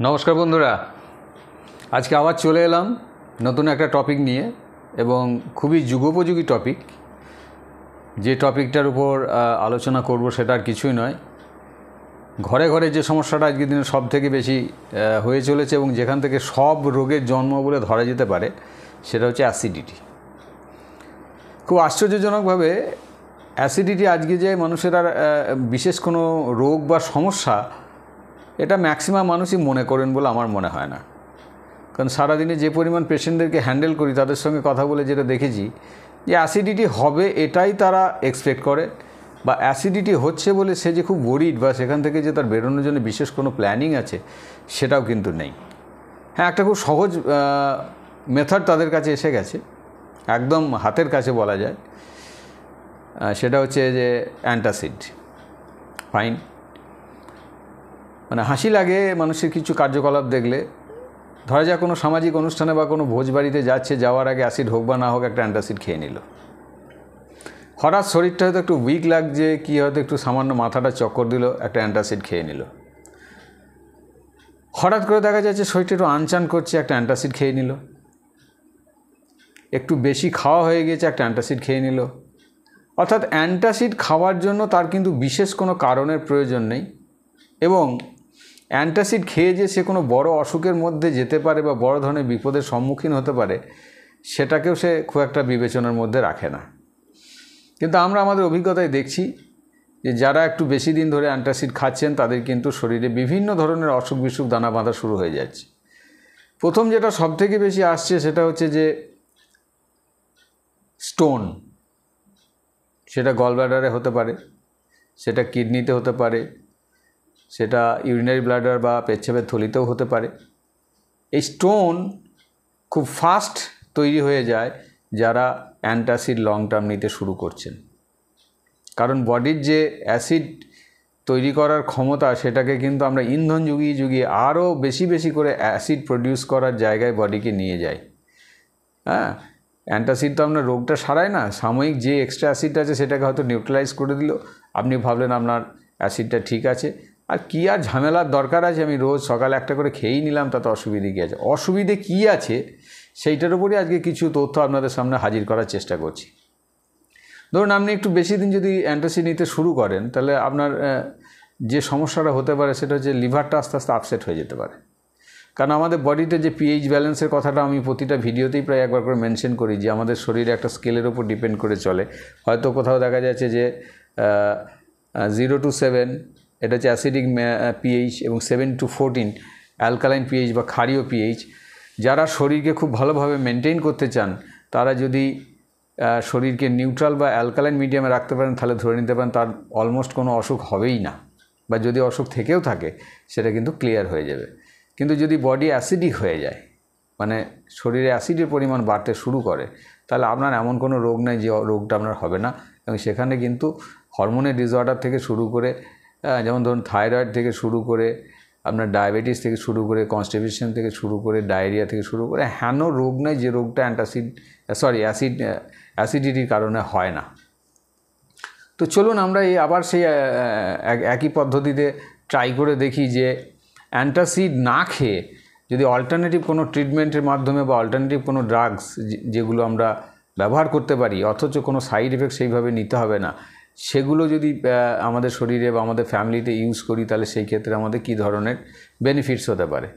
নমস্কার বন্ধুরা, আজকে আবার চলে এলাম নতুন একটা টপিক নিয়ে এবং খুবই যুগোপযোগী টপিক। যে টপিকটার উপর আলোচনা করব সেটা আর কিছুই নয়, ঘরে ঘরে যে সমস্যাটা আজকের দিনে সব থেকে বেশি হয়ে চলেছে এবং যেখান থেকে সব রোগের জন্ম বলে ধরা যেতে পারে, সেটা হচ্ছে অ্যাসিডিটি। খুব আশ্চর্যজনকভাবে অ্যাসিডিটি আজকে যে মানুষের আর বিশেষ কোনো রোগ বা সমস্যা, এটা ম্যাক্সিমাম মানুষই মনে করেন বলে আমার মনে হয় না। কারণ সারাদিনে যে পরিমাণ পেশেন্টদেরকে হ্যান্ডেল করি, তাদের সঙ্গে কথা বলে যেটা দেখেছি যে অ্যাসিডিটি হবে এটাই তারা এক্সপেক্ট করে, বা অ্যাসিডিটি হচ্ছে বলে সে যে খুব ওরিড বা সেখান থেকে যে তার বেরোনোর জন্য বিশেষ কোনো প্ল্যানিং আছে সেটাও কিন্তু নেই। হ্যাঁ, একটা খুব সহজ মেথড তাদের কাছে এসে গেছে, একদম হাতের কাছে বলা যায়, সেটা হচ্ছে যে অ্যান্টাসিড। ফাইন, মানে হাসি লাগে মানুষের কিছু কার্যকলাপ দেখলে। ধরা যাক কোনো সামাজিক অনুষ্ঠানে বা কোনো ভোজ বাড়িতে যাচ্ছে, যাওয়ার আগে অ্যাসিড হোক বা না হোক একটা অ্যান্টাসিড খেয়ে নিল। হঠাৎ শরীরটা হয়তো একটু উইক লাগছে, কি হয়তো একটু সামান্য মাথাটা চক্কর দিল, একটা অ্যান্টাসিড খেয়ে নিল। হঠাৎ করে দেখা যাচ্ছে শরীরটা একটু আনচান করছে, একটা অ্যান্টাসিড খেয়ে নিল। একটু বেশি খাওয়া হয়ে গেছে, একটা অ্যান্টাসিড খেয়ে নিল। অর্থাৎ অ্যান্টাসিড খাওয়ার জন্য তার কিন্তু বিশেষ কোনো কারণের প্রয়োজন নেই, এবং অ্যান্টাসিড খেয়ে যে সে কোনো বড় অসুখের মধ্যে যেতে পারে বা বড় ধরনের বিপদের সম্মুখীন হতে পারে, সেটাকেও সে খুব একটা বিবেচনার মধ্যে রাখে না। কিন্তু আমরা আমাদের অভিজ্ঞতায় দেখছি যে যারা একটু বেশি দিন ধরে অ্যান্টাসিড খাচ্ছেন, তাদের কিন্তু শরীরে বিভিন্ন ধরনের অসুখ বিসুখ দানা বাঁধা শুরু হয়ে যাচ্ছে। প্রথম যেটা সবথেকে বেশি আসছে সেটা হচ্ছে যে স্টোন। সেটা গলব্লাডারে হতে পারে, সেটা কিডনিতে হতে পারে, সেটা ইউরিনারি ব্লাডার বা পেচ্ছাপের থলিতেও হতে পারে। এই স্টোন খুব ফাস্ট তৈরি হয়ে যায় যারা অ্যান্টাসিড লং টার্ম নিতে শুরু করছেন। কারণ বডির যে অ্যাসিড তৈরি করার ক্ষমতা, সেটাকে কিন্তু আমরা ইন্ধন জুগিয়ে জুগিয়ে আরও বেশি বেশি করে অ্যাসিড প্রডিউস করার জায়গায় বডিকে নিয়ে যাই। হ্যাঁ, অ্যান্টাসিড তো আপনার রোগটা সারায় না, সাময়িক যে এক্সট্রা অ্যাসিড আছে সেটাকে হয়তো নিউট্রালাইজ করে দিল, আপনি ভাবলেন আপনার অ্যাসিডটা ঠিক আছে, আর কী আর ঝামেলার দরকার আছে, আমি রোজ সকালে একটা করে খেয়েই নিলাম, তাতে অসুবিধে কী আছে। অসুবিধে কী আছে সেইটার উপরই আজকে কিছু তথ্য আপনাদের সামনে হাজির করার চেষ্টা করছি। ধরুন, আপনি একটু বেশি দিন যদি অ্যান্টাসিড নিতে শুরু করেন, তাহলে আপনার যে সমস্যাটা হতে পারে সেটা হচ্ছে লিভারটা আস্তে আস্তে আপসেট হয়ে যেতে পারে। কারণ আমাদের বডিতে যে পিএইচ ব্যালেন্সের কথাটা আমি প্রতিটা ভিডিওতেই প্রায় একবার করে মেনশন করি, যে আমাদের শরীরে একটা স্কেলের ওপর ডিপেন্ড করে চলে। হয়তো কোথাও দেখা যাচ্ছে যে 0 to 7 এটা হচ্ছে অ্যাসিডিক পিএইচ, এবং 7 to 14 অ্যালকালাইন পিএইচ বা ক্ষারীয় পিএইচ। যারা শরীরকে খুব ভালোভাবে মেনটেন করতে চান, তারা যদি শরীরকে নিউট্রাল বা অ্যালকালাইন মিডিয়ামে রাখতে পারেন, তাহলে ধরে নিতে পারেন তার অলমোস্ট কোনো অসুখ হবেই না, বা যদি অসুখ থেকেও থাকে সেটা কিন্তু ক্লিয়ার হয়ে যাবে। কিন্তু যদি বডি অ্যাসিডিক হয়ে যায়, মানে শরীরে অ্যাসিডের পরিমাণ বাড়তে শুরু করে, তাহলে আপনার এমন কোনো রোগ নেই যে রোগটা আপনার হবে না। এবং সেখানে কিন্তু হরমোনের ডিসঅর্ডার থেকে শুরু করে, যেমন ধরুন থাইরয়েড থেকে শুরু করে, আপনার ডায়াবেটিস থেকে শুরু করে, কনস্টিপেশন থেকে শুরু করে, ডায়রিয়া থেকে শুরু করে, হেন রোগ নেই যে রোগটা অ্যাসিডিটির কারণে হয় না। তো চলুন আমরা আবার সেই একই পদ্ধতিতে ট্রাই করে দেখি যে অ্যান্টাসিড না খেয়ে যদি অল্টারনেটিভ কোনো ট্রিটমেন্টের মাধ্যমে বা অল্টারনেটিভ কোনো ড্রাগস যেগুলো আমরা ব্যবহার করতে পারি, অথচ কোনো সাইড এফেক্ট সেইভাবে নিতে হবে না, সেগুলো যদি আমাদের শরীরে বা আমাদের ফ্যামিলিতে ইউজ করি, তাহলে সেই ক্ষেত্রে আমাদের কী ধরনের বেনিফিটস হতে পারে।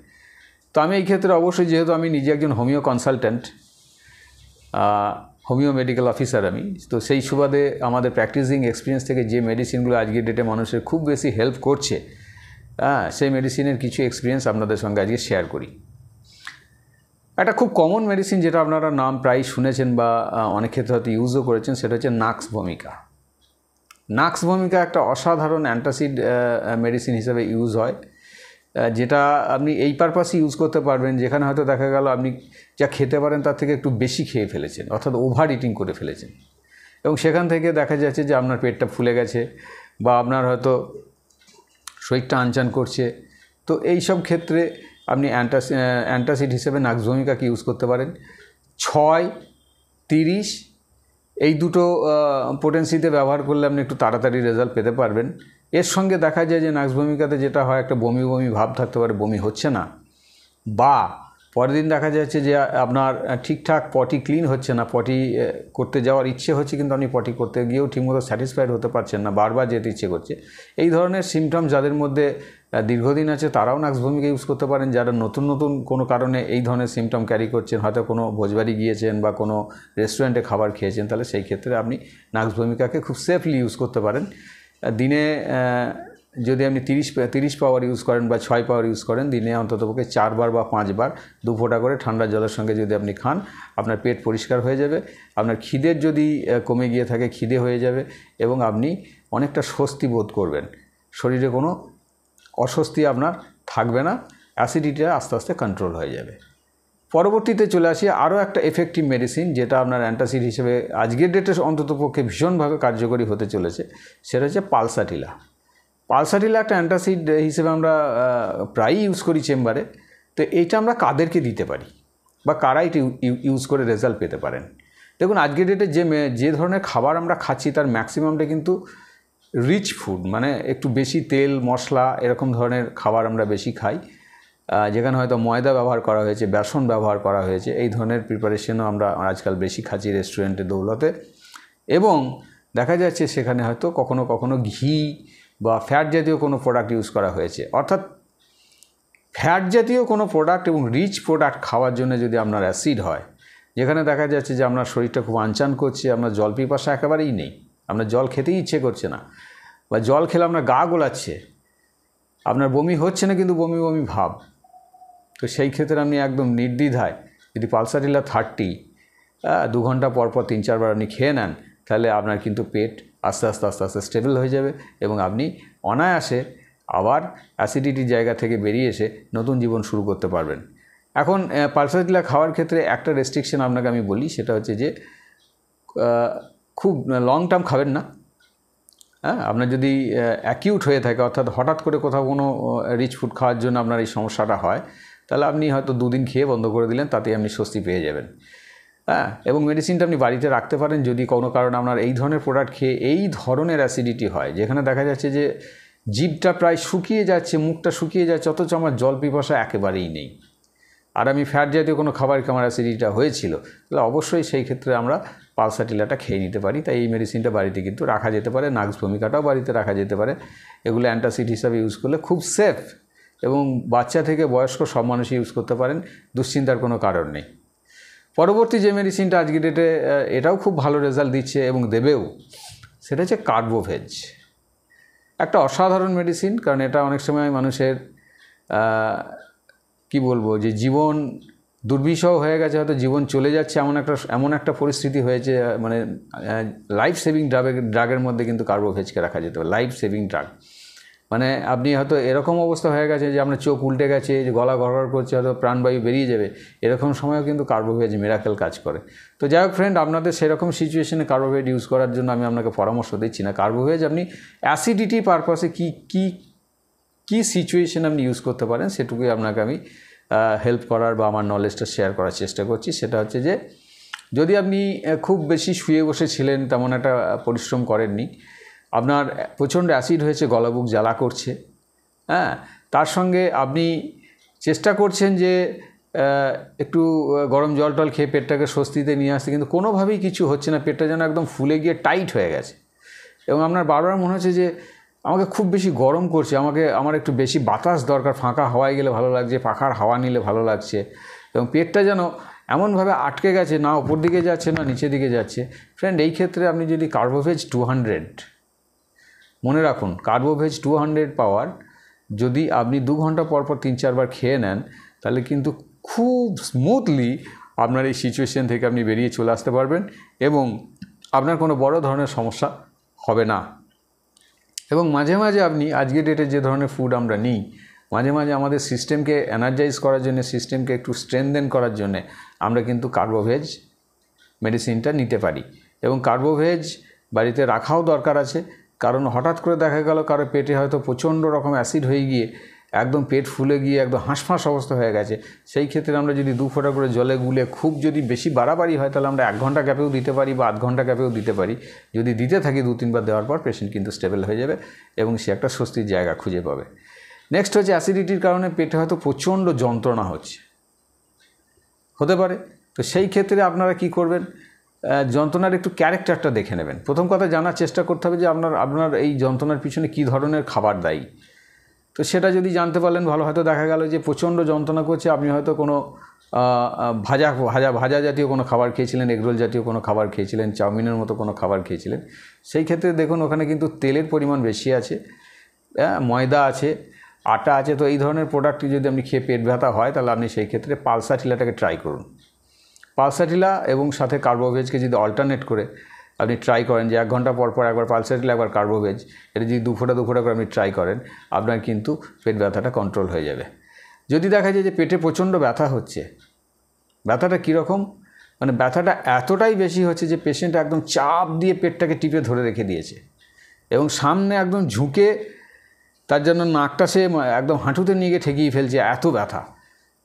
তো আমি এই ক্ষেত্রে অবশ্যই, যেহেতু আমি নিজে একজন homeo consultant, homeo medical officer আমি, তো সেই সুবাদে আমাদের প্র্যাকটিসিং এক্সপিরিয়েন্স থেকে যে মেডিসিনগুলো আজকের ডেটে মানুষের খুব বেশি হেল্প করছে, সেই মেডিসিনের কিছু এক্সপিরিয়েন্স আপনাদের সঙ্গে আজকে শেয়ার করি। একটা খুব কমন মেডিসিন যেটা আপনারা নাম প্রায় শুনেছেন বা অনেক ক্ষেত্রে হয়তো ইউজও করেছেন, সেটা হচ্ছে নাক্স ভমিকা। নাক্স ভমিকা একটা অসাধারণ অ্যান্টাসিড মেডিসিন হিসেবে ইউজ হয়, যেটা আপনি এই পারপাসে ইউজ করতে পারবেন যেখানে হয়তো দেখা গেল আপনি যা খেতে পারেন তার থেকে একটু বেশি খেয়ে ফেলেছেন, অর্থাৎ ওভার ইটিং করে ফেলেছেন, এবং সেখান থেকে দেখা যাচ্ছে যে আপনার পেটটা ফুলে গেছে বা আপনার হয়তো শরীরটা আনচান করছে। তো এই সব ক্ষেত্রে আপনি অ্যান্টাসিড হিসেবে নাক্স ভমিকাকে ইউজ করতে পারেন। 6, 30 এই দুটো পোটেন্সিতে ব্যবহার করলে আপনি একটু তাড়াতাড়ি রেজাল্ট পেতে পারবেন। এর সঙ্গে দেখা যায় যে নাক্স ভূমিকাতে যেটা হয়, একটা বমি বমি ভাব থাকতে পারে, বমি হচ্ছে না, বা পরের দিন দেখা যাচ্ছে যে আপনার ঠিকঠাক পটি ক্লিন হচ্ছে না, পটি করতে যাওয়ার ইচ্ছে হচ্ছে কিন্তু আপনি পটি করতে গিয়েও ঠিকমতো স্যাটিসফাইড হতে পারছেন না, বারবার যেতে ইচ্ছে করছে। এই ধরনের সিমটম যাদের মধ্যে দীর্ঘদিন আছে তারাও নাক্স ভূমিকা ইউজ করতে পারেন। যারা নতুন নতুন কোনো কারণে এই ধরনের সিমটম ক্যারি করছেন, হয়তো কোনো ভোজবাড়ি গিয়েছেন বা কোনো রেস্টুরেন্টে খাবার খেয়েছেন, তাহলে সেই ক্ষেত্রে আপনি নাক্স ভূমিকাকে খুব সেফলি ইউজ করতে পারেন। দিনে যদি আপনি 30 পাওয়ার ইউজ করেন বা 6 পাওয়ার ইউজ করেন, দিনে অন্ততপক্ষে 4 বার বা 5 বার 2 ফোঁটা করে ঠান্ডা জলের সঙ্গে যদি আপনি খান, আপনার পেট পরিষ্কার হয়ে যাবে, আপনার খিদের যদি কমে গিয়ে থাকে খিদে হয়ে যাবে, এবং আপনি অনেকটা স্বস্তি বোধ করবেন, শরীরে কোনো অস্বস্তি আপনার থাকবে না, অ্যাসিডিটিটা আস্তে আস্তে কন্ট্রোল হয়ে যাবে। পরবর্তীতে চলে আসি আরও একটা এফেক্টিভ মেডিসিন, যেটা আপনার অ্যান্টাসিড হিসেবে আজকের ডেটে অন্ততপক্ষে ভীষণভাবে কার্যকরী হতে চলেছে, সেটা হচ্ছে পালসাটিলা। পালসাটিলা একটা অ্যান্টাসিড হিসেবে আমরা প্রায়ই ইউজ করি চেম্বারে। তো এইটা আমরা কাদেরকে দিতে পারি বা কারা এটা ইউজ করে রেজাল্ট পেতে পারেন? দেখুন, আজকের ডেটে যে ধরনের খাবার আমরা খাচ্ছি তার ম্যাক্সিমামটা কিন্তু রিচ ফুড, মানে একটু বেশি তেল মশলা এরকম ধরনের খাবার আমরা বেশি খাই, যেখানে হয়তো ময়দা ব্যবহার করা হয়েছে, বেসন ব্যবহার করা হয়েছে, এই ধরনের প্রিপারেশনও আমরা আজকাল বেশি খাচ্ছি রেস্টুরেন্টের দৌলতে। এবং দেখা যাচ্ছে সেখানে হয়তো কখনো কখনো ঘি বা ফ্যাট জাতীয় কোনো প্রোডাক্ট ইউজ করা হয়েছে। অর্থাৎ ফ্যাট জাতীয় কোনো প্রোডাক্ট এবং রিচ প্রোডাক্ট খাওয়ার জন্য যদি আপনার অ্যাসিড হয়, যেখানে দেখা যাচ্ছে যে আপনার শরীরটা খুব আনচান করছে, আপনার জল পিপাসা একেবারেই নেই, আপনার জল খেতেই ইচ্ছে করছে না, বা জল খেলে আপনার গা গোলাচ্ছে, আপনার বমি হচ্ছে না কিন্তু বমি বমি ভাব, তো সেই ক্ষেত্রে আপনি একদম নির্দ্বিধায় যদি পালসাটিলা 30 2 ঘন্টা পর পর 3-4 বার আপনি খেয়ে নেন, তাহলে আপনার কিন্তু পেট আস্তে আস্তে আস্তে আস্তে স্টেবল হয়ে যাবে এবং আপনি অনায়াসে আবার অ্যাসিডিটির জায়গা থেকে বেরিয়ে এসে নতুন জীবন শুরু করতে পারবেন। এখন পালসাটিলা খাওয়ার ক্ষেত্রে একটা রেস্ট্রিকশন আপনাকে আমি বলি, সেটা হচ্ছে যে খুব লং টার্ম খাবেন না। আপনার যদি অ্যাকিউট হয়ে থাকে, অর্থাৎ হঠাৎ করে কোথাও কোনো রিচ ফুড খাওয়ার জন্য আপনার এই সমস্যাটা হয়, তাহলে আপনি হয়তো 2 দিন খেয়ে বন্ধ করে দিলেন, তাতেই আপনি স্বস্তি পেয়ে যাবেন। এবং মেডিসিনটা আপনি বাড়িতে রাখতে পারেন যদি কোনো কারণে আপনার এই ধরনের প্রোডাক্ট খেয়ে এই ধরনের অ্যাসিডিটি হয়, যেখানে দেখা যাচ্ছে যে জিভটা প্রায় শুকিয়ে যাচ্ছে, মুখটা শুকিয়ে যাচ্ছে, অথচ আমার জল পিপাসা একেবারেই নেই, আর আমি ফ্যাট জাতীয় কোনো খাবার খেয়ে আমার অ্যাসিডিটিটা হয়েছিল, তাহলে অবশ্যই সেই ক্ষেত্রে আমরা পালসাটিলাটা খেয়ে নিতে পারি। তাই এই মেডিসিনটা বাড়িতে কিন্তু রাখা যেতে পারে, নাক্স ভূমিকাটাও বাড়িতে রাখা যেতে পারে। এগুলো অ্যান্টাসিড হিসাবে ইউজ করলে খুব সেফ, এবং বাচ্চা থেকে বয়স্ক সব মানুষই ইউজ করতে পারেন, দুশ্চিন্তার কোনো কারণ নেই। পরবর্তী যে মেডিসিনটা আজকের ডেটে এটাও খুব ভালো রেজাল্ট দিচ্ছে এবং দেবেও, সেটা হচ্ছে কার্বোভেজ। একটা অসাধারণ মেডিসিন, কারণ এটা অনেক সময় মানুষের কি বলবো, যে জীবন দুর্বিষহ হয়ে গেছে, হয়তো জীবন চলে যাচ্ছে, এমন একটা পরিস্থিতি হয়েছে, মানে লাইফ সেভিং ড্রাগের মধ্যে কিন্তু কার্বোভেজকে রাখা যেতে পারে। লাইফ সেভিং ড্রাগ মানে আপনি হয়তো এরকম অবস্থা হয়ে গেছে যে আপনার চোখ উল্টে গেছে, যে গলা গড়গড় করছে, হয়তো প্রাণবায়ু বেরিয়ে যাবে, এরকম সময়ও কিন্তু কার্বোভেজ মিরাকেল কাজ করে। তো যাই হোক ফ্রেন্ড, আপনাদের সেরকম সিচুয়েশনে কার্বোভেজ ইউজ করার জন্য আমি আপনাকে পরামর্শ দিচ্ছি না। কার্বোভেজ আপনি অ্যাসিডিটি পারপাসে কি সিচুয়েশন আপনি ইউজ করতে পারেন, সেটুকুই আপনাকে আমি হেল্প করার বা আমার নলেজটা শেয়ার করার চেষ্টা করছি। সেটা হচ্ছে যে যদি আপনি খুব বেশি শুয়ে বসেছিলেন, তেমন একটা পরিশ্রম করেননি, আপনার প্রচণ্ড অ্যাসিড হয়েছে, গলাবুক জ্বালা করছে, তার সঙ্গে আপনি চেষ্টা করছেন যে একটু গরম জল টল খেয়ে পেটটাকে স্বস্তিতে নিয়ে আসতে, কিন্তু কোনোভাবেই কিছু হচ্ছে না, পেটটা যেন একদম ফুলে গিয়ে টাইট হয়ে গেছে, এবং আপনার বারবার মনে হচ্ছে যে আমাকে খুব বেশি গরম করছে, আমার একটু বেশি বাতাস দরকার, ফাঁকা হাওয়ায় গেলে ভালো লাগছে, পাখার হাওয়া নিলে ভালো লাগছে, এবং পেটটা যেন এমনভাবে আটকে গেছে, না উপর দিকে যাচ্ছে না নিচের দিকে যাচ্ছে। ফ্রেন্ড, এই ক্ষেত্রে আপনি যদি কার্বোভেজ 200, মনে রাখুন কার্বোভেজ 200 পাওয়ার যদি আপনি 2 ঘন্টা পর পর 3-4 বার খেয়ে নেন, তাহলে কিন্তু খুব স্মুথলি আপনার এই সিচুয়েশন থেকে আপনি বেরিয়ে চলে আসতে পারবেন, এবং আপনার কোনো বড় ধরনের সমস্যা হবে না। এবং মাঝে মাঝে আপনি আজকের ডেটে যে ধরনের ফুড আমরা নিই, মাঝে মাঝে আমাদের সিস্টেমকে এনার্জাইজ করার জন্য, সিস্টেমকে একটু স্ট্রেনদেন করার জন্য আমরা কিন্তু কার্বোভেজ মেডিসিনটা নিতে পারি, এবং কার্বোভেজ বাড়িতে রাখাও দরকার আছে। কারণ হঠাৎ করে দেখা গেল কারো পেটে হয়তো প্রচণ্ড রকম অ্যাসিড হয়ে গিয়ে একদম পেট ফুলে গিয়ে একদম হাঁসফাঁস অবস্থা হয়ে গেছে, সেই ক্ষেত্রে আমরা যদি 2 ফোঁটা করে জলে গুলে, খুব যদি বেশি বাড়াবাড়ি হয় তাহলে আমরা 1 ঘন্টা গ্যাপেও দিতে পারি বা আধ ঘন্টা গ্যাপেও দিতে পারি। যদি দিতে থাকি 2-3 বার দেওয়ার পর পেশেন্ট কিন্তু স্টেবল হয়ে যাবে এবং সে একটা স্বস্তির জায়গা খুঁজে পাবে। নেক্সট হচ্ছে অ্যাসিডিটির কারণে পেটে হয়তো প্রচণ্ড যন্ত্রণা হতে পারে। তো সেই ক্ষেত্রে আপনারা কি করবেন, যন্ত্রণার একটু ক্যারেক্টারটা দেখে নেবেন। প্রথম কথা জানার চেষ্টা করতে হবে যে আপনার এই যন্ত্রণার পিছনে কী ধরনের খাবার দায়ী। তো সেটা যদি জানতে পারলেন ভালো। হয়তো দেখা গেল যে প্রচণ্ড যন্ত্রণা করছে, আপনি হয়তো কোনো ভাজা জাতীয় কোনো খাবার খেয়েছিলেন, এগরোল জাতীয় কোনো খাবার খেয়েছিলেন, চাউমিনের মতো কোনো খাবার খেয়েছিলেন। সেই ক্ষেত্রে দেখুন ওখানে কিন্তু তেলের পরিমাণ বেশি আছে, ময়দা আছে, আটা আছে। তো এই ধরনের প্রোডাক্টটি যদি আপনি খেয়ে পেট ব্যথা হয় তাহলে আপনি সেই ক্ষেত্রে পালসাটিলাটাকে ট্রাই করুন। পালসাটিলা এবং সাথে কার্বোভেজকে যদি অল্টারনেট করে আপনি ট্রাই করেন, যে 1 ঘন্টা পর পর একবার পালসাটিলা একবার কার্বোভেজ, এটা যদি 2 ফোঁটা করে আপনি ট্রাই করেন, আপনার কিন্তু পেট ব্যথাটা কন্ট্রোল হয়ে যাবে। যদি দেখা যায় যে পেটে প্রচণ্ড ব্যথা হচ্ছে, ব্যথাটা কীরকম, মানে ব্যথাটা এতটাই বেশি হচ্ছে যে পেশেন্ট একদম চাপ দিয়ে পেটটাকে টিপে ধরে রেখে দিয়েছে এবং সামনে একদম ঝুঁকে তার জন্য নাকটা সে একদম হাঁটুতে নিয়ে গিয়ে ঠেকিয়ে ফেলছে, এত ব্যথা।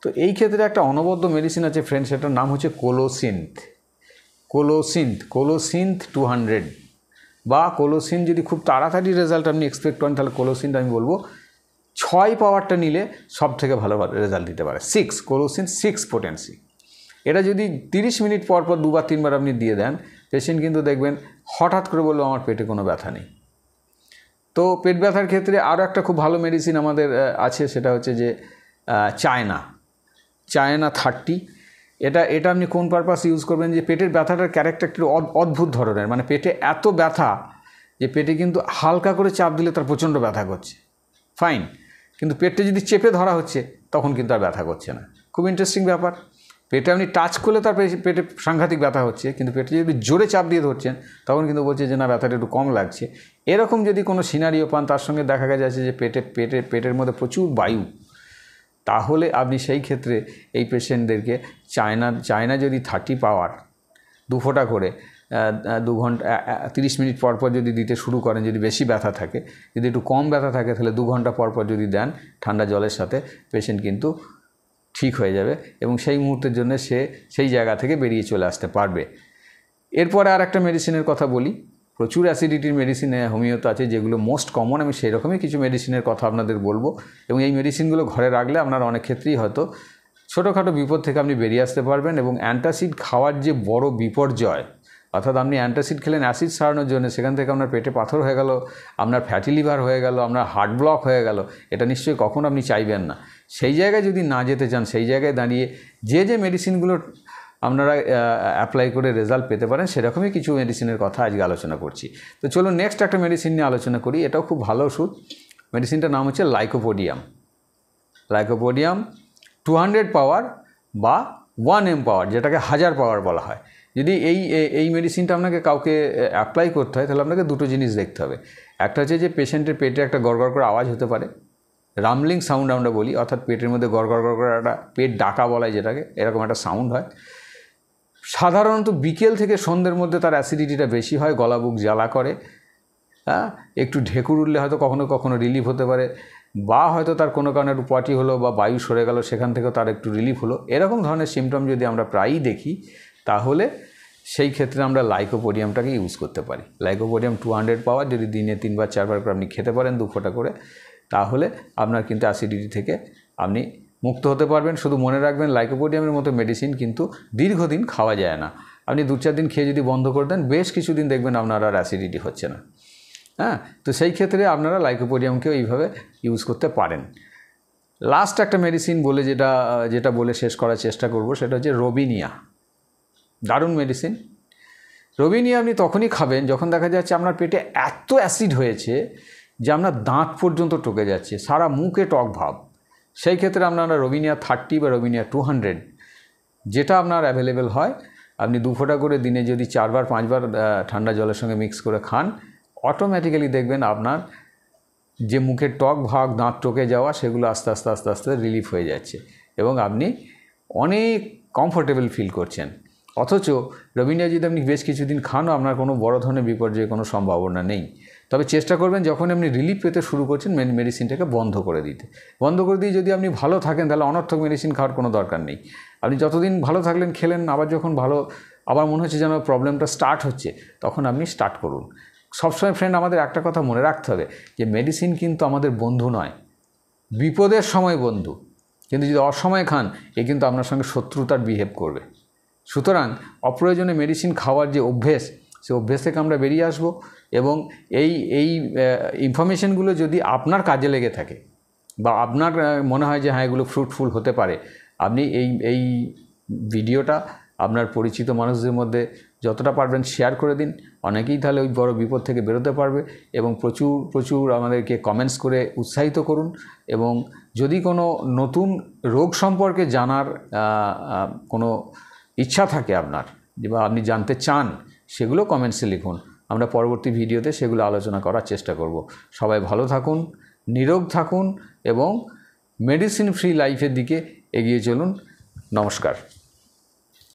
তো এই ক্ষেত্রে একটা অনবদ্য মেডিসিন আছে ফ্রেন্ড, সেটার নাম হচ্ছে কোলোসিন্থ 200 বা কোলোসিন। যদি খুব তাড়াতাড়ি রেজাল্ট আপনি এক্সপেক্ট করেন তাহলে কোলোসিনটা আমি বলবো 6 পাওয়ারটা নিলে সব থেকে ভালো রেজাল্ট দিতে পারে। কোলোসিন 6 পোটেন্সি। এটা যদি 30 মিনিট পর 2-3 বার আপনি দিয়ে দেন, পেশেন্ট কিন্তু দেখবেন হঠাৎ করে বললো আমার পেটে কোনো ব্যথা নেই। তো পেট ব্যথার ক্ষেত্রে আরও একটা খুব ভালো মেডিসিন আমাদের আছে, সেটা হচ্ছে যে চায়না 30। এটা আপনি কোন পারপাস ইউজ করবেন, যে পেটের ব্যথাটার ক্যারেক্টার একটু অদ্ভুত ধরনের, মানে পেটে এত ব্যথা যে পেটে কিন্তু হালকা করে চাপ দিলে তার প্রচণ্ড ব্যথা করছে, ফাইন, কিন্তু পেটটা যদি চেপে ধরা হচ্ছে তখন কিন্তু আর ব্যথা করছে না। খুব ইন্টারেস্টিং ব্যাপার। পেটে আপনি টাচ করলে তার পেটে সাংঘাতিক ব্যথা হচ্ছে, কিন্তু পেটে যদি জোরে চাপ দিয়ে ধরছেন তখন কিন্তু বলছে যে না, ব্যথাটা একটু কম লাগছে। এরকম যদি কোনো সিনারিও পান, তার সঙ্গে দেখা যাচ্ছে যে পেটের মধ্যে প্রচুর বায়ু, তাহলে আপনি সেই ক্ষেত্রে এই পেশেন্টদেরকে চায়না যদি 30 পাওয়ার 2 ফোঁটা করে 2 ঘন্টা 30 মিনিট পর যদি দিতে শুরু করেন, যদি বেশি ব্যথা থাকে, যদি একটু কম ব্যথা থাকে তাহলে 2 ঘন্টা পর যদি দেন ঠান্ডা জলের সাথে, পেশেন্ট কিন্তু ঠিক হয়ে যাবে এবং সেই মুহূর্তের জন্য সে সেই জায়গা থেকে বেরিয়ে চলে আসতে পারবে। এরপরে আর একটা মেডিসিনের কথা বলি। প্রচুর অ্যাসিডিটির মেডিসিন হোমিওতে আছে, যেগুলো মোস্ট কমন। আমি সেই রকমই কিছু মেডিসিনের কথা আপনাদের বলবো এবং এই মেডিসিনগুলো ঘরে রাখলে আপনারা অনেক ক্ষেত্রেই হয়তো ছোটোখাটো বিপদ থেকে আপনি বেরিয়ে আসতে পারবেন। এবং অ্যান্টাসিড খাওয়ার যে বড় বিপর্যয়, অর্থাৎ আপনি অ্যান্টাসিড খেলেন অ্যাসিড সারানোর জন্য, সেখান থেকে আপনার পেটে পাথর হয়ে গেল, আপনার ফ্যাটি লিভার হয়ে গেল, আপনার হার্ট ব্লক হয়ে গেল, এটা নিশ্চয়ই কখনো আপনি চাইবেন না। সেই জায়গায় যদি না যেতে চান, সেই জায়গায় দাঁড়িয়ে যে মেডিসিনগুলো আপনারা অ্যাপ্লাই করে রেজাল্ট পেতে পারেন, সেরকমই কিছু মেডিসিনের কথা আজকে আলোচনা করছি। তো চলুন নেক্সট একটা মেডিসিন নিয়ে আলোচনা করি। এটাও খুব ভালো ওষুধ। মেডিসিনটার নাম হচ্ছে লাইকোপোডিয়াম 200 পাওয়ার বা 1M পাওয়ার, যেটাকে 1000 পাওয়ার বলা হয়। যদি এই মেডিসিনটা আপনাকে কাউকে অ্যাপ্লাই করতে হয় তাহলে আপনাকে দুটো জিনিস দেখতে হবে। একটা হচ্ছে যে পেশেন্টের পেটে একটা গড়গড় করে আওয়াজ হতে পারে, রামলিং সাউন্ড আমরা বলি, অর্থাৎ পেটের মধ্যে গড়গড় করে একটা পেট ডাকা বলা হয় যেটাকে, এরকম একটা সাউন্ড হয়। সাধারণত বিকেল থেকে সন্ধ্যের মধ্যে তার অ্যাসিডিটিটা বেশি হয়, গলা বুক জ্বালা করে, একটু ঢেকুর উঠলে হয়তো কখনো রিলিফ হতে পারে, বা হয়তো তার কোনো কারণে একটু পটি হলো বা বায়ু সরে গেল, সেখান থেকেও তার একটু রিলিফ হলো। এরকম ধরনের সিমটম যদি আমরা প্রায়ই দেখি তাহলে সেই ক্ষেত্রে আমরা লাইকোপোডিয়ামটাকে ইউজ করতে পারি। লাইকোপোডিয়াম 200 পাওয়ার যদি দিনে 3-4 বার করে আপনি খেতে পারেন 2 ফোঁটা করে, তাহলে আপনার কিন্তু অ্যাসিডিটি থেকে আপনি মুক্ত হতে পারবেন। শুধু মনে রাখবেন, লাইকোপোডিয়ামের মতো মেডিসিন কিন্তু দীর্ঘদিন খাওয়া যায় না। আপনি 2-4 দিন খেয়ে যদি বন্ধ করে দেন, বেশ কিছুদিন দেখবেন আপনার আর অ্যাসিডিটি হচ্ছে না। তো সেই ক্ষেত্রে আপনারা লাইকোপোডিয়ামকেও এইভাবে ইউজ করতে পারেন। লাস্ট একটা মেডিসিন বলে যেটা বলে শেষ করার চেষ্টা করব, সেটা হচ্ছে রোবিনিয়া। দারুণ মেডিসিন। রোবিনিয়া আপনি তখনই খাবেন যখন দেখা যাচ্ছে আপনার পেটে এত অ্যাসিড হয়েছে যে আপনার দাঁত পর্যন্ত টকে যাচ্ছে, সারা মুখে টক ভাব। সেই ক্ষেত্রে আপনারা রোবিনিয়া 30 বা রোবিনিয়া 200 যেটা আপনার অ্যাভেলেবেল হয়, আপনি 2 ফোঁটা করে দিনে যদি 4-5 বার ঠান্ডা জলের সঙ্গে মিক্স করে খান, অটোমেটিক্যালি দেখবেন আপনার যে মুখের টক ভাগ, দাঁত টকে যাওয়া, সেগুলো আস্তে আস্তে রিলিফ হয়ে যাচ্ছে এবং আপনি অনেক কমফোর্টেবল ফিল করছেন। অথচ রবিনিয়া যদি আপনি বেশ কিছুদিন খানও আপনার কোনো বড় ধরনের বিপর্যয়ের কোনো সম্ভাবনা নেই। তবে চেষ্টা করবেন যখন আপনি রিলিফ পেতে শুরু করছেন মেডিসিনটাকে বন্ধ করে দিতে। বন্ধ করে দিয়ে যদি আপনি ভালো থাকেন তাহলে অনর্থক মেডিসিন খাওয়ার কোনো দরকার নেই। আপনি যতদিন ভালো থাকলেন খেলেন, আবার যখন ভালো আবার মনে হচ্ছে যেন প্রবলেমটা স্টার্ট হচ্ছে, তখন আপনি স্টার্ট করুন। সবসময় ফ্রেন্ড আমাদের একটা কথা মনে রাখতে হবে যে মেডিসিন কিন্তু আমাদের বন্ধু নয়, বিপদের সময় বন্ধু, কিন্তু যদি অসময়ে খান এ কিন্তু আপনার সঙ্গে শত্রুতার বিহেভ করবে। সুতরাং অপ্রয়োজনে মেডিসিন খাওয়ার যে অভ্যেস, সে অভ্যেস থেকে আমরা বেরিয়ে আসব এবং এই ইনফরমেশনগুলো যদি আপনার কাজে লেগে থাকে বা আপনার মনে হয় যে হ্যাঁ এগুলো ফ্রুটফুল হতে পারে, আপনি এই ভিডিওটা আপনার পরিচিত মানুষদের মধ্যে যতটা পারবেন শেয়ার করে দিন। অনেকেই তাহলে ওই বড় বিপদ থেকে বেরোতে পারবে। এবং প্রচুর আমাদেরকে কমেন্টস করে উৎসাহিত করুন। এবং যদি কোনো নতুন রোগ সম্পর্কে জানার কোনো ইচ্ছা থাকে আপনার, বা আপনি জানতে চান, সেগুলো কমেন্টসে লিখুন। আমরা পরবর্তী ভিডিওতে সেগুলো আলোচনা করার চেষ্টা করব। সবাই ভালো থাকুন, নিরোগ থাকুন এবং মেডিসিন ফ্রি লাইফের দিকে এগিয়ে চলুন। নমস্কার।